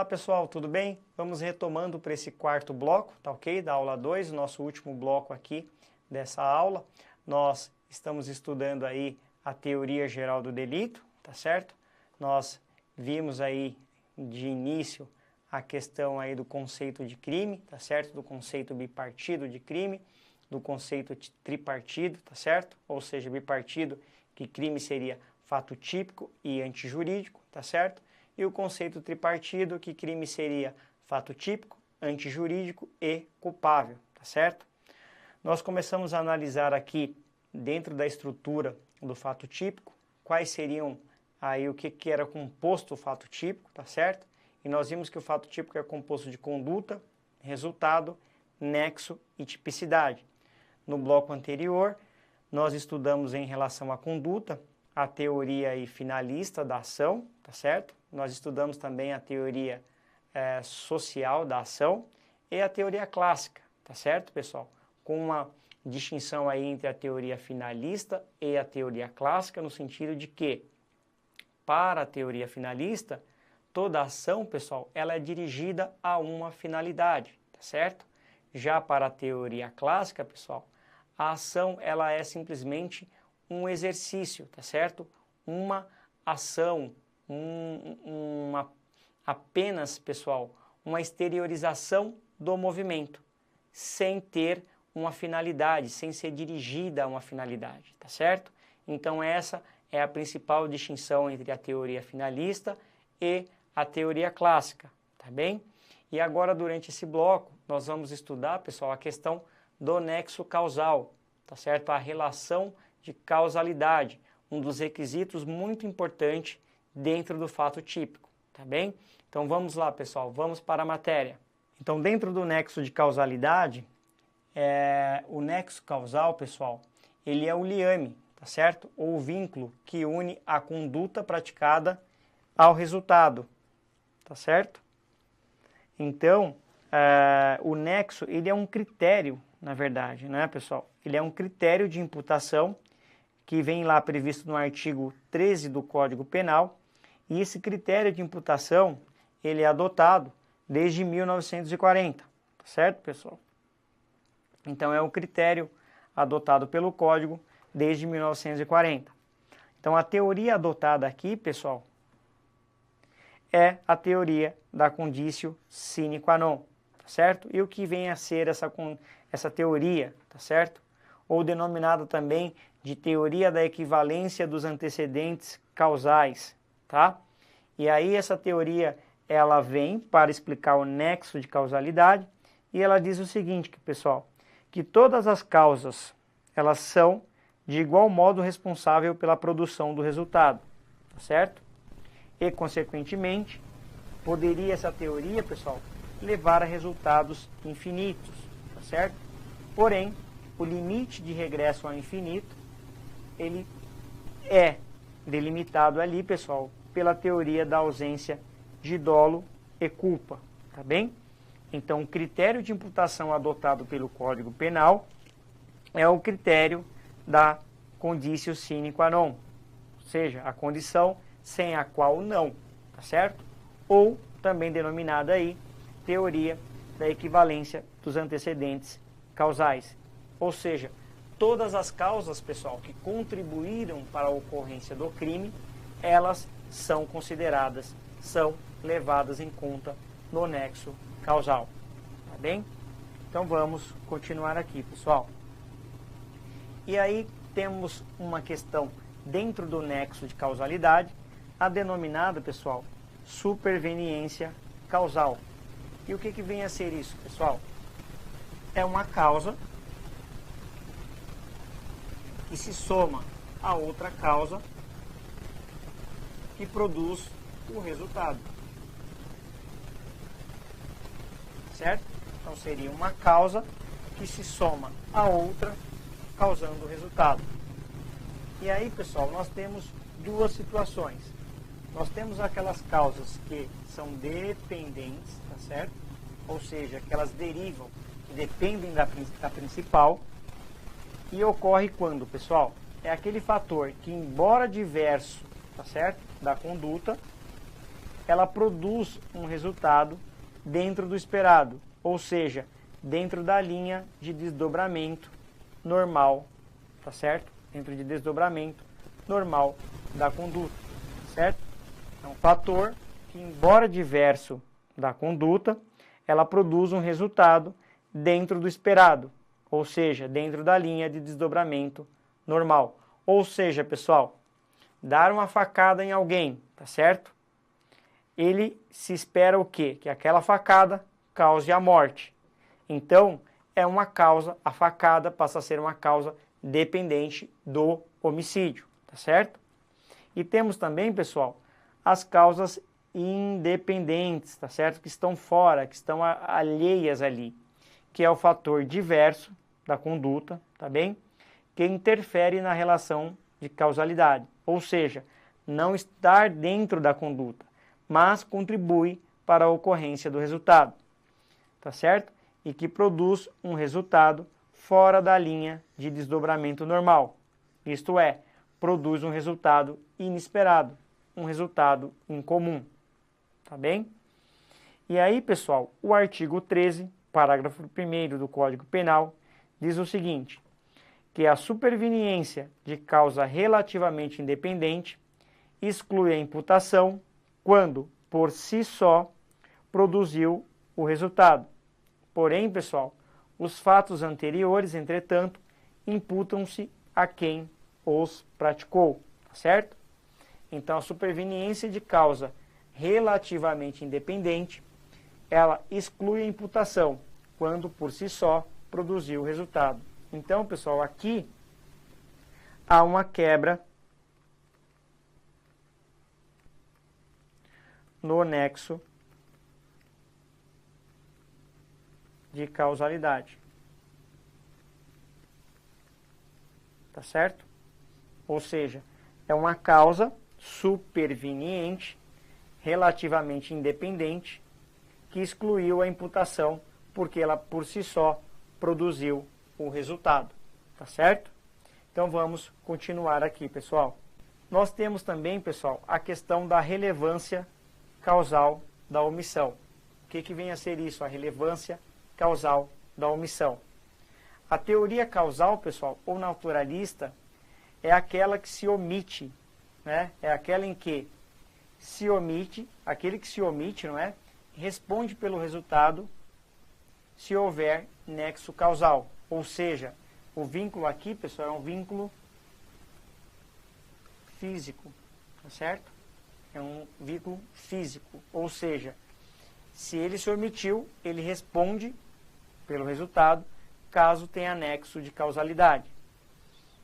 Olá pessoal, tudo bem? Vamos retomando para esse quarto bloco, tá ok? Da aula 2, o nosso último bloco aqui dessa aula. Nós estamos estudando aí a teoria geral do delito, tá certo? Nós vimos aí de início a questão aí do conceito de crime, tá certo? Do conceito bipartido de crime, do conceito tripartido, tá certo? Ou seja, bipartido, que crime seria fato típico e antijurídico, tá certo? E o conceito tripartido, que crime seria fato típico, antijurídico e culpável, tá certo? Nós começamos a analisar aqui, dentro da estrutura do fato típico, quais seriam aí o que era composto o fato típico, tá certo? E nós vimos que o fato típico é composto de conduta, resultado, nexo e tipicidade. No bloco anterior, nós estudamos em relação à conduta, a teoria aí finalista da ação, tá certo? Nós estudamos também a teoria social da ação e a teoria clássica, tá certo, pessoal? Com uma distinção aí entre a teoria finalista e a teoria clássica, no sentido de que, para a teoria finalista, toda ação, pessoal, ela é dirigida a uma finalidade, tá certo? Já para a teoria clássica, pessoal, a ação, ela é simplesmente um exercício, tá certo? Uma ação, apenas, pessoal, uma exteriorização do movimento, sem ter uma finalidade, sem ser dirigida a uma finalidade, tá certo? Então essa é a principal distinção entre a teoria finalista e a teoria clássica, tá bem? E agora, durante esse bloco, nós vamos estudar, pessoal, a questão do nexo causal, tá certo? A relação de causalidade, um dos requisitos muito importante dentro do fato típico, tá bem? Então vamos lá, pessoal, vamos para a matéria. Então, dentro do nexo de causalidade, o nexo causal, pessoal, ele é o liame, tá certo? Ou o vínculo que une a conduta praticada ao resultado, tá certo? Então, o nexo, ele é um critério, na verdade, né, pessoal? Ele é um critério de imputação que vem lá previsto no artigo 13 do Código Penal, e esse critério de imputação, ele é adotado desde 1940, tá certo, pessoal? Então, é um critério adotado pelo Código desde 1940. Então, a teoria adotada aqui, pessoal, é a teoria da conditio sine qua non, tá certo? E o que vem a ser essa teoria, tá certo? Ou denominada também de teoria da equivalência dos antecedentes causais, tá? E aí essa teoria, ela vem para explicar o nexo de causalidade, e ela diz o seguinte, pessoal, que todas as causas, elas são de igual modo responsável pela produção do resultado, tá certo? E, consequentemente, poderia essa teoria, pessoal, levar a resultados infinitos, tá certo? Porém, o limite de regresso ao infinito, ele é delimitado ali, pessoal, pela teoria da ausência de dolo e culpa, tá bem? Então, o critério de imputação adotado pelo Código Penal é o critério da conditio sine qua non, ou seja, a condição sem a qual não, tá certo? Ou também denominada aí teoria da equivalência dos antecedentes causais. Ou seja, todas as causas, pessoal, que contribuíram para a ocorrência do crime, elas são consideradas, são levadas em conta no nexo causal, tá bem? Então vamos continuar aqui, pessoal. E aí temos uma questão dentro do nexo de causalidade, a denominada, pessoal, superveniência causal. E o que vem a ser isso, pessoal? É uma causa que se soma a outra causa que produz o resultado. Certo? Então seria uma causa que se soma a outra, causando o resultado. E aí, pessoal, nós temos duas situações. Nós temos aquelas causas que são dependentes, tá certo? Ou seja, que elas derivam, que dependem da principal. E ocorre quando, pessoal? É aquele fator que, embora diverso, tá certo? Da conduta, ela produz um resultado dentro do esperado, ou seja, dentro da linha de desdobramento normal, tá certo? Dentro de desdobramento normal da conduta, certo? É um fator que, embora diverso da conduta, ela produz um resultado dentro do esperado, ou seja, dentro da linha de desdobramento normal. Ou seja, pessoal, dar uma facada em alguém, tá certo? Ele se espera o quê? Que aquela facada cause a morte. Então, é uma causa, a facada passa a ser uma causa dependente do homicídio, tá certo? E temos também, pessoal, as causas independentes, tá certo? Que estão fora, que estão alheias ali, que é o fator diverso da conduta, tá bem? Que interfere na relação de causalidade, ou seja, não estar dentro da conduta, mas contribui para a ocorrência do resultado, tá certo? E que produz um resultado fora da linha de desdobramento normal, isto é, produz um resultado inesperado, um resultado incomum, tá bem? E aí, pessoal, o artigo 13, parágrafo 1º do Código Penal, diz o seguinte, que a superveniência de causa relativamente independente exclui a imputação quando, por si só, produziu o resultado. Porém, pessoal, os fatos anteriores, entretanto, imputam-se a quem os praticou, tá certo? Então, a superveniência de causa relativamente independente, ela exclui a imputação quando, por si só, produziu o resultado. Então, pessoal, aqui há uma quebra no nexo de causalidade. Tá certo? Ou seja, é uma causa superveniente, relativamente independente, que excluiu a imputação porque ela por si só produziu o resultado. Tá certo? Então vamos continuar aqui, pessoal. Nós temos também, pessoal, a questão da relevância causal da omissão. O que vem a ser isso? A relevância causal da omissão. A teoria causal, pessoal, ou naturalista, é aquela que se omite, né? É aquela em que se omite, aquele que se omite, não é? Responde pelo resultado se houver nexo causal. Ou seja, o vínculo aqui, pessoal, é um vínculo físico, tá certo? É um vínculo físico. Ou seja, se ele se omitiu, ele responde pelo resultado, caso tenha nexo de causalidade.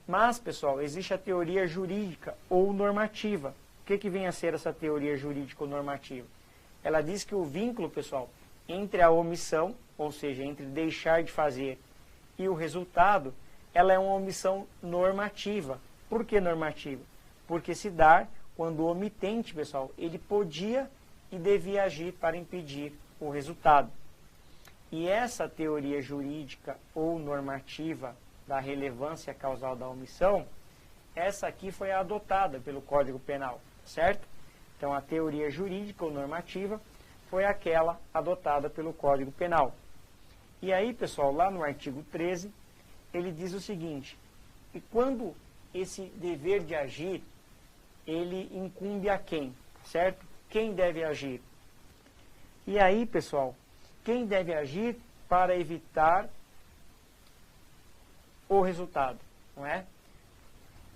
Mas, pessoal, existe a teoria jurídica ou normativa. O que vem a ser essa teoria jurídica ou normativa? Ela diz que o vínculo, pessoal, entre a omissão, ou seja, entre deixar de fazer e o resultado, ela é uma omissão normativa. Por que normativa? Porque se dá quando o omitente, pessoal, ele podia e devia agir para impedir o resultado. E essa teoria jurídica ou normativa da relevância causal da omissão, essa aqui foi adotada pelo Código Penal, certo? Então, a teoria jurídica ou normativa foi aquela adotada pelo Código Penal. E aí, pessoal, lá no artigo 13, ele diz o seguinte, e quando esse dever de agir, ele incumbe a quem, certo? Quem deve agir? E aí, pessoal, quem deve agir para evitar o resultado, não é?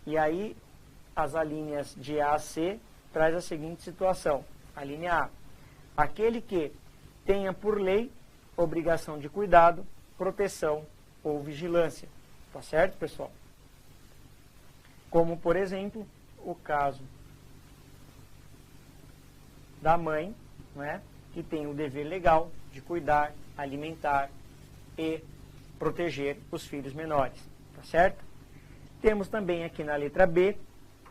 E aí, as alíneas de A a C traz a seguinte situação. A linha A, aquele que tenha por lei obrigação de cuidado, proteção ou vigilância. Tá certo, pessoal? Como, por exemplo, o caso da mãe, não é? Que tem o dever legal de cuidar, alimentar e proteger os filhos menores, tá certo? Temos também aqui na letra B,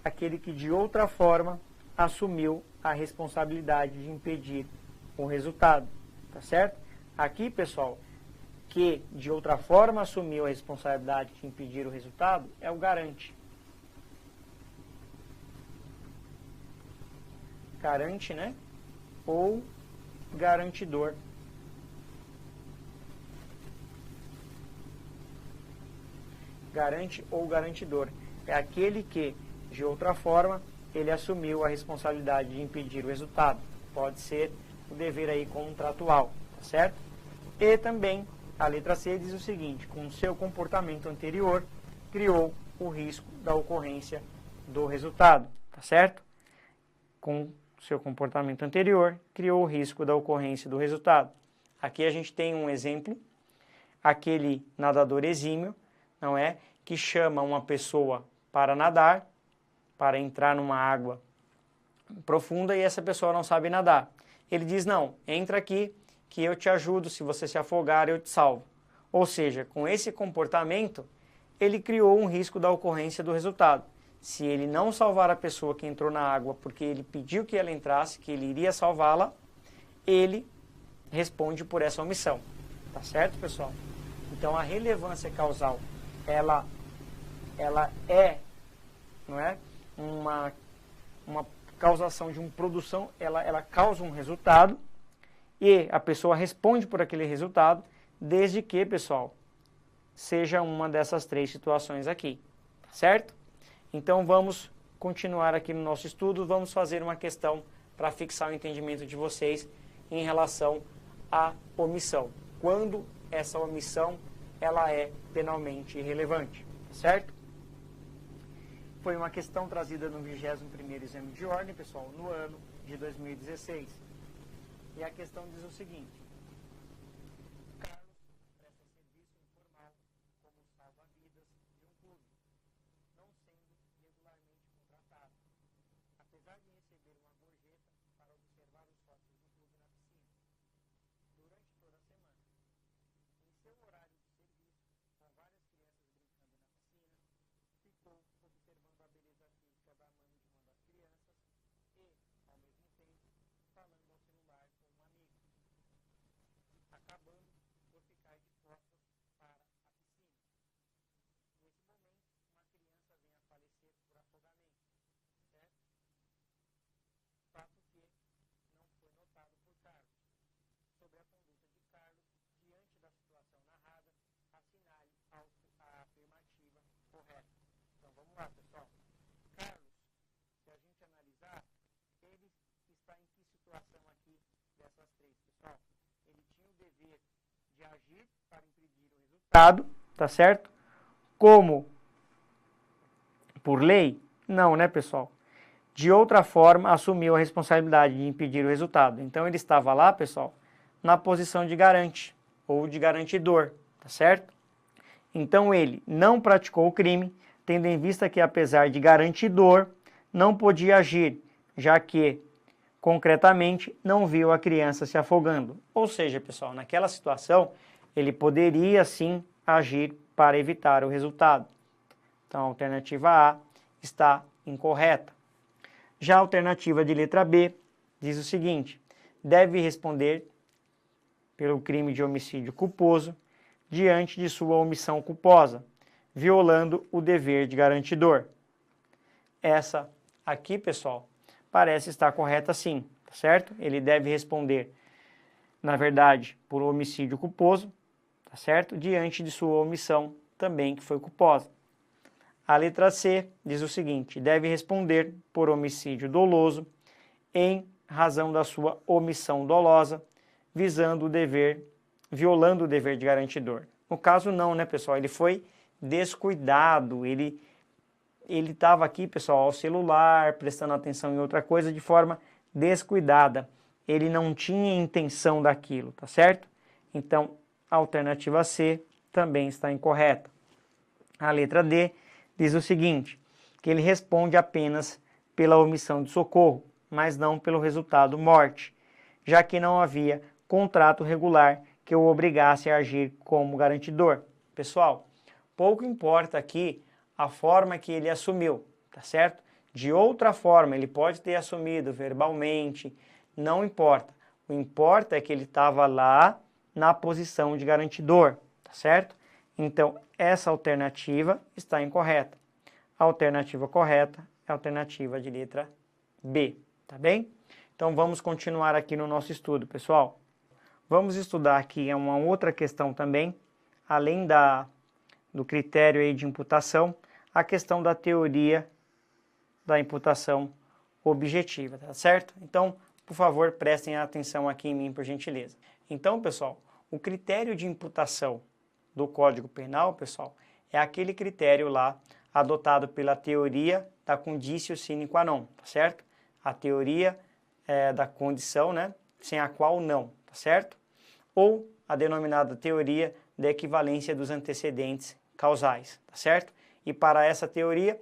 aquele que de outra forma assumiu a responsabilidade de impedir o resultado, tá certo? Aqui, pessoal, que de outra forma assumiu a responsabilidade de impedir o resultado é o garante. Garante, né? ou garantidor. Garante ou garantidor. É aquele que, de outra forma, ele assumiu a responsabilidade de impedir o resultado. Pode ser o dever aí contratual, tá certo? E também, a letra C diz o seguinte: com seu comportamento anterior, criou o risco da ocorrência do resultado, tá certo? Com seu comportamento anterior, criou o risco da ocorrência do resultado. Aqui a gente tem um exemplo, aquele nadador exímio, não é? Que chama uma pessoa para nadar, para entrar numa água profunda, e essa pessoa não sabe nadar. Ele diz: não, entra aqui que eu te ajudo, se você se afogar eu te salvo. Ou seja, com esse comportamento, ele criou um risco da ocorrência do resultado. Se ele não salvar a pessoa que entrou na água porque ele pediu que ela entrasse, que ele iria salvá-la, ele responde por essa omissão. Tá certo, pessoal? Então, a relevância causal, ela é, não é, uma causação de uma produção, ela causa um resultado e a pessoa responde por aquele resultado, desde que, pessoal, seja uma dessas três situações aqui, tá certo? Então, vamos continuar aqui no nosso estudo, vamos fazer uma questão para fixar o entendimento de vocês em relação à omissão. Quando essa omissão, ela é penalmente irrelevante, certo? Foi uma questão trazida no 21º exame de ordem, pessoal, no ano de 2016. E a questão diz o seguinte: Carlos presta serviço informal como salva-vidas de um clube, não sendo regularmente contratado, apesar de receber uma gorjeta para observar os sócios do clube na piscina, durante toda a semana. Em seu horário de serviço, com várias crianças brincando na piscina, ficou observando a beleza física da mãe de uma das crianças e, ao mesmo tempo, falando ao celular com um amigo, acabando por ficar de costas para a piscina. Nesse momento, uma criança vem a falecer por afogamento, certo? Fato que não foi notado por Carlos. Sobre a conduta de Carlos, diante da situação narrada, assinale a afirmativa correta. Então vamos lá, pessoal. Carlos, se a gente analisar, ele está em que situação aqui dessas três, pessoal? Ele tinha o dever de agir para impedir o resultado, tá certo? Como por lei? Não, né, pessoal? De outra forma, assumiu a responsabilidade de impedir o resultado. Então, ele estava lá, pessoal, na posição de garante ou de garantidor, tá certo? Então, ele não praticou o crime, tendo em vista que, apesar de garantidor, não podia agir, já que, concretamente, não viu a criança se afogando. Ou seja, pessoal, naquela situação, ele poderia, sim, agir para evitar o resultado. Então, a alternativa A está incorreta. Já a alternativa de letra B diz o seguinte: deve responder pelo crime de homicídio culposo diante de sua omissão culposa, violando o dever de garantidor. Essa aqui, pessoal, parece estar correta sim, tá certo? Ele deve responder, na verdade, por homicídio culposo, tá certo? Diante de sua omissão também que foi culposa. A letra C diz o seguinte: deve responder por homicídio doloso em razão da sua omissão dolosa, violando o dever de garantidor. No caso não, né, pessoal? Ele foi descuidado, ele estava aqui, pessoal, ao celular, prestando atenção em outra coisa de forma descuidada. Ele não tinha intenção daquilo, tá certo? Então, a alternativa C também está incorreta. A letra D diz o seguinte, que ele responde apenas pela omissão de socorro, mas não pelo resultado morte, já que não havia contrato regular que o obrigasse a agir como garantidor. Pessoal, pouco importa aqui a forma que ele assumiu, tá certo? De outra forma, ele pode ter assumido verbalmente, não importa. O importa é que ele estava lá na posição de garantidor, tá certo? Então, essa alternativa está incorreta. A alternativa correta é a alternativa de letra B, tá bem? Então, Então vamos continuar aqui no nosso estudo, pessoal. Vamos estudar aqui uma outra questão também, além do critério aí de imputação, a questão da teoria da imputação objetiva, tá certo? Então, por favor, prestem atenção aqui em mim, por gentileza. Então, pessoal, o critério de imputação do Código Penal, pessoal, é aquele critério lá adotado pela teoria da conditio sine qua non, tá certo? A teoria da condição, né, sem a qual não, tá certo? Ou a denominada teoria da equivalência dos antecedentes causais, tá certo? E para essa teoria,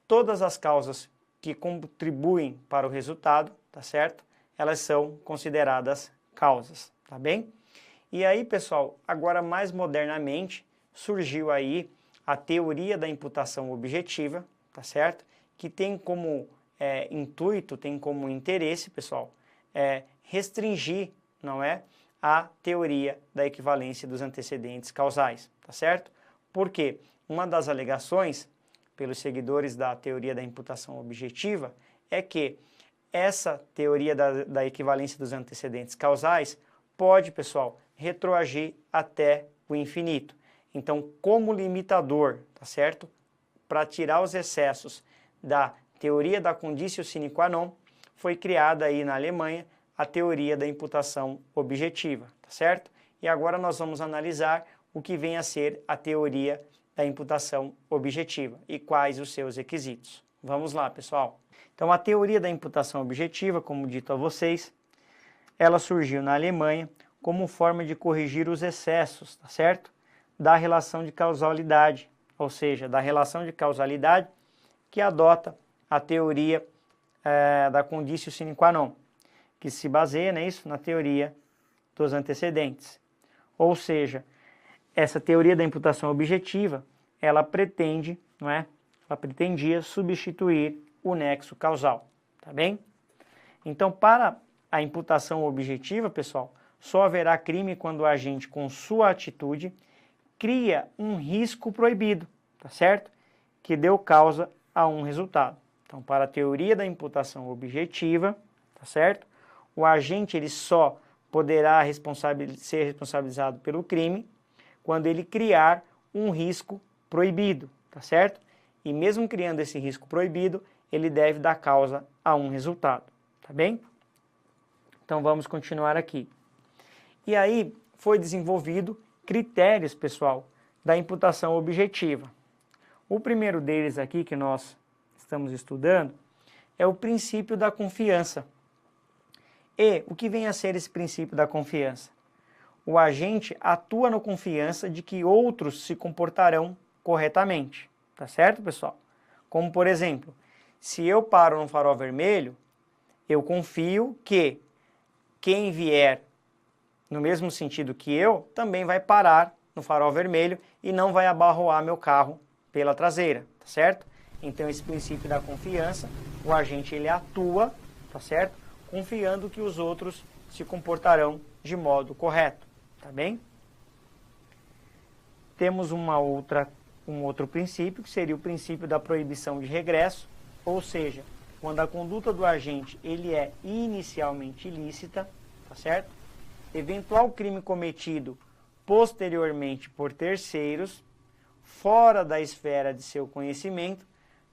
todas as causas que contribuem para o resultado, tá certo? Elas são consideradas causas, tá bem? E aí, pessoal, agora mais modernamente, surgiu aí a teoria da imputação objetiva, tá certo? Que tem como intuito, tem como interesse, pessoal, restringir, não é? A teoria da equivalência dos antecedentes causais, tá certo? Porque uma das alegações pelos seguidores da teoria da imputação objetiva é que essa teoria da equivalência dos antecedentes causais pode, pessoal, retroagir até o infinito. Então, como limitador, tá certo? Para tirar os excessos da teoria da conditio sine qua non, foi criada aí na Alemanha a teoria da imputação objetiva, tá certo? E agora nós vamos analisar o que vem a ser a teoria da imputação objetiva e quais os seus requisitos. Vamos lá, pessoal. Então, a teoria da imputação objetiva, como dito a vocês, ela surgiu na Alemanha como forma de corrigir os excessos, tá certo? Da relação de causalidade, ou seja, da relação de causalidade que adota a teoria da conditio sine qua non, que se baseia nisso, na teoria dos antecedentes. Ou seja, essa teoria da imputação objetiva, ela pretende, não é? Ela pretendia substituir o nexo causal, tá bem? Então, para a imputação objetiva, pessoal, só haverá crime quando o agente, com sua atitude, cria um risco proibido, tá certo? Que deu causa a um resultado. Então, para a teoria da imputação objetiva, tá certo? O agente ele só poderá ser responsabilizado pelo crime quando ele criar um risco proibido, tá certo? E mesmo criando esse risco proibido, ele deve dar causa a um resultado, tá bem? Então vamos continuar aqui. E aí foi desenvolvido critérios, pessoal, da imputação objetiva. O primeiro deles aqui que nós estamos estudando é o princípio da confiança. E o que vem a ser esse princípio da confiança? O agente atua na confiança de que outros se comportarão corretamente, tá certo, pessoal? Como, por exemplo, se eu paro no farol vermelho, eu confio que quem vier no mesmo sentido que eu, também vai parar no farol vermelho e não vai abarroar meu carro pela traseira, tá certo? Então, esse princípio da confiança, o agente ele atua, tá certo? Confiando que os outros se comportarão de modo correto, tá bem? Temos um outro princípio, que seria o princípio da proibição de regresso, ou seja, quando a conduta do agente ele é inicialmente ilícita, tá certo? Eventual crime cometido posteriormente por terceiros, fora da esfera de seu conhecimento,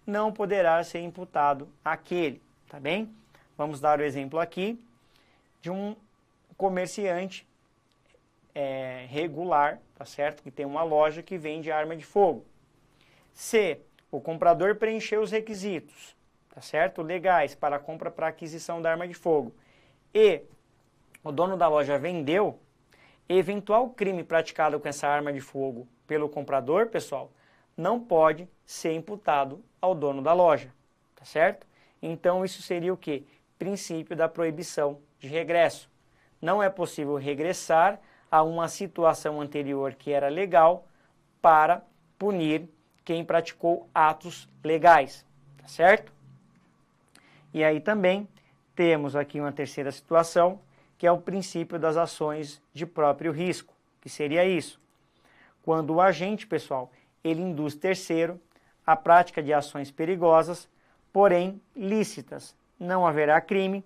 não poderá ser imputado àquele, tá bem? Vamos dar o exemplo aqui de um comerciante regular, tá certo? Que tem uma loja que vende arma de fogo. Se o comprador preencheu os requisitos, tá certo? Legais para a compra para aquisição da arma de fogo e o dono da loja vendeu, eventual crime praticado com essa arma de fogo pelo comprador, pessoal, não pode ser imputado ao dono da loja, tá certo? Então isso seria o quê? Princípio da proibição de regresso. Não é possível regressar a uma situação anterior que era legal para punir quem praticou atos legais, tá certo? E aí também temos aqui uma terceira situação, que é o princípio das ações de próprio risco, que seria isso. Quando o agente, pessoal, ele induz terceiro à prática de ações perigosas, porém lícitas. Não haverá crime,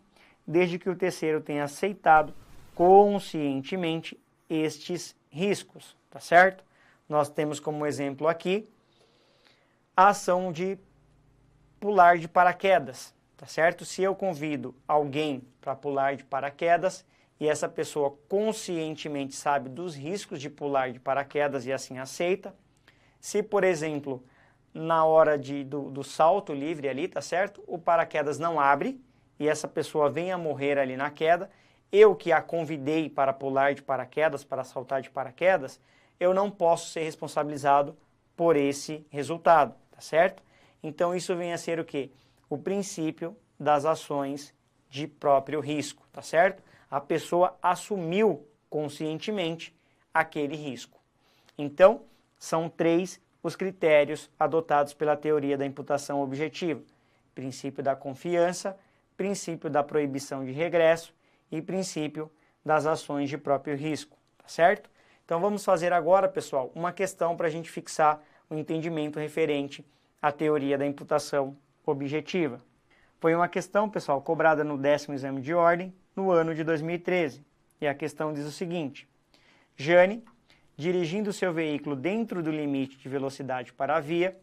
desde que o terceiro tenha aceitado conscientemente estes riscos, tá certo? Nós temos como exemplo aqui a ação de pular de paraquedas, tá certo? Se eu convido alguém para pular de paraquedas e essa pessoa conscientemente sabe dos riscos de pular de paraquedas e assim aceita, se, por exemplo, na hora do salto livre ali, tá certo? O paraquedas não abre e essa pessoa vem a morrer ali na queda, eu que a convidei para pular de paraquedas, para saltar de paraquedas, eu não posso ser responsabilizado por esse resultado, tá certo? Então isso vem a ser o quê? O princípio das ações de próprio risco, tá certo? A pessoa assumiu conscientemente aquele risco. Então, são 3 os critérios adotados pela teoria da imputação objetiva: princípio da confiança, princípio da proibição de regresso e princípio das ações de próprio risco, tá certo? Então vamos fazer agora, pessoal, uma questão para a gente fixar o entendimento referente à teoria da imputação objetiva. Foi uma questão, pessoal, cobrada no 10º exame de ordem no ano de 2013. E a questão diz o seguinte: Jane, dirigindo seu veículo dentro do limite de velocidade para a via,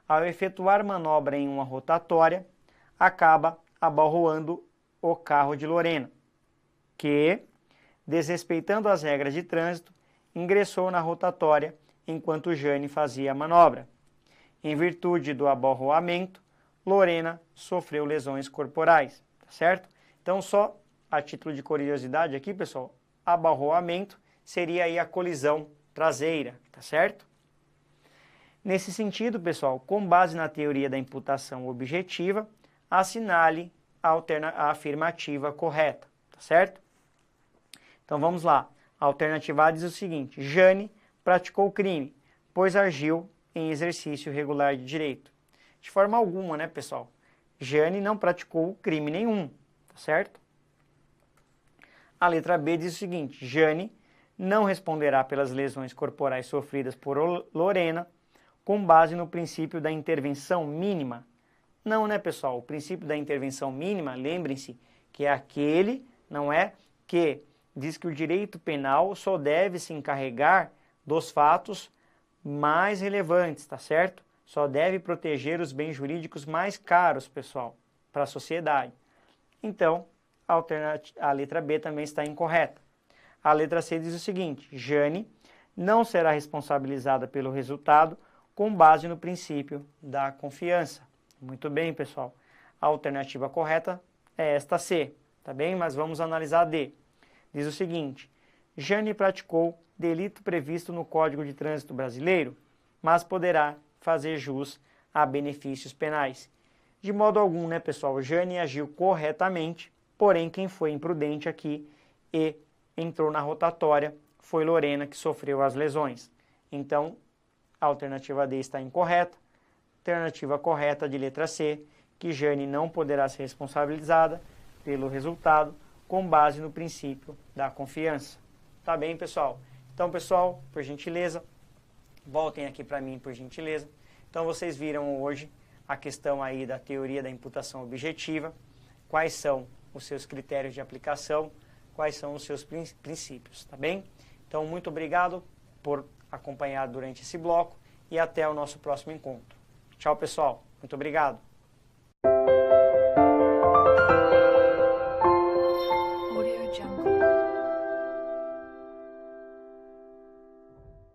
ao efetuar manobra em uma rotatória, acaba abalroando o carro de Lorena, que, desrespeitando as regras de trânsito, ingressou na rotatória enquanto Jane fazia a manobra. Em virtude do abalroamento, Lorena sofreu lesões corporais, tá certo? Então, só a título de curiosidade aqui, pessoal, abalroamento seria aí a colisão traseira, tá certo? Nesse sentido, pessoal, com base na teoria da imputação objetiva, assinale a afirmativa correta, tá certo? Então vamos lá. A alternativa A diz o seguinte: Jane praticou o crime, pois agiu em exercício regular de direito. De forma alguma, né, pessoal? Jane não praticou crime nenhum, tá certo? A letra B diz o seguinte: Jane não responderá pelas lesões corporais sofridas por Lorena com base no princípio da intervenção mínima. Não, né, pessoal? O princípio da intervenção mínima, lembrem-se, que é aquele, não é, que diz que o direito penal só deve se encarregar dos fatos mais relevantes, tá certo? Só deve proteger os bens jurídicos mais caros, pessoal, para a sociedade. Então, a letra B também está incorreta. A letra C diz o seguinte: Jane não será responsabilizada pelo resultado com base no princípio da confiança. Muito bem, pessoal. A alternativa correta é esta C, tá bem? Mas vamos analisar a D. Diz o seguinte: Jane praticou delito previsto no Código de Trânsito Brasileiro, mas poderá fazer jus a benefícios penais. De modo algum, né, pessoal? Jane agiu corretamente, porém quem foi imprudente aqui e entrou na rotatória foi Lorena, que sofreu as lesões. Então, a alternativa D está incorreta. Alternativa correta de letra C, que Jane não poderá ser responsabilizada pelo resultado com base no princípio da confiança. Tá bem, pessoal? Então, pessoal, por gentileza, voltem aqui para mim, por gentileza. Então, vocês viram hoje a questão aí da teoria da imputação objetiva, quais são os seus critérios de aplicação, quais são os seus princípios, tá bem? Então, muito obrigado por acompanhar durante esse bloco e até o nosso próximo encontro. Tchau, pessoal. Muito obrigado.